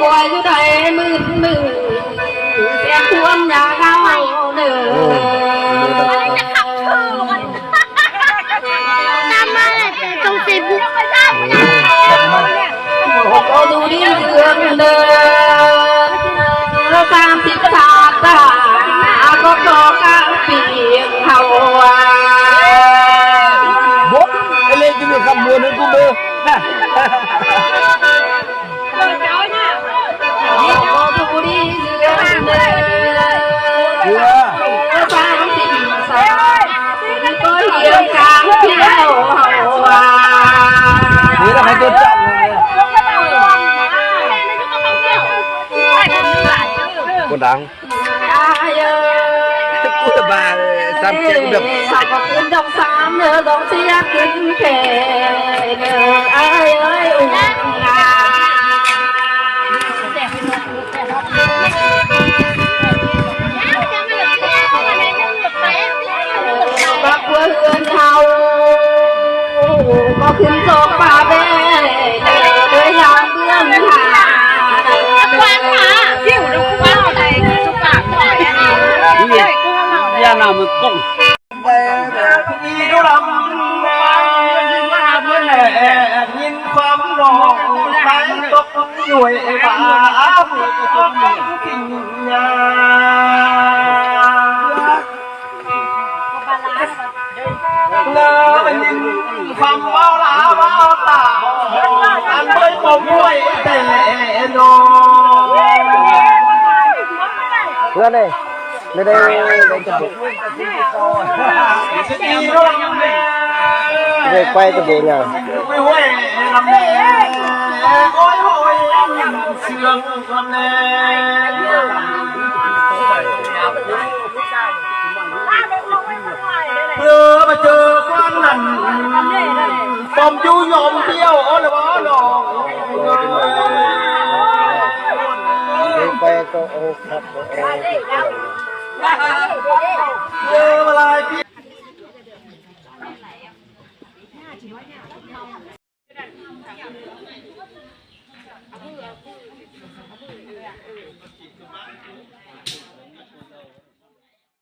ป่วยอยู่ใดมือเสียท่วมยาเข้าเด้อน้ำมาเลยตรงสิบุกไปได้ก็ดูดีเรื่องเด้อตามติดตาตาก็ขอข้าวปีกเขาบุ๊กไอเล่นจะมีคำบัวนึงกูเบอร์ก็ดูดีเรื่องเด้อตามติดตาก็เหี่ยวกลางเที่ยวเขานี่เราให้ตัวจับกูดังกูจะบาซ้ำเจ้าแบบสาวก็ขึ้นดอกสามเนื้อดอกเสียขึ้นแค่เนื้อเอ้ยอุ้งบักเพื่อนเขาก็ขึ้นโซฟาเบ้เดินยามเบื้องหาควันหาจิ้วดูควันอะไรสุกาหน่อยนี่ยานามือกุ้งมีดูลำมาเพื่อนแหล่ยินความร้องใช้ตกหน่วยบาทิ้งยาเลิกยินความเมาหลาเมาตาอันด้วยผมด้วยแต่นอเพื่อนเลยไม่ได้จะบุกไม่ไปจะบุกยังไม่ไหวลำแหน่โอ้ยโอ้ยเสื่อมลำแหน่เพื่อมาเจอควันนั่นปอมยูยอมเที่ยวโอ้ละวะหนองไปก็โอ้ครับโอ้เจออะไรพี่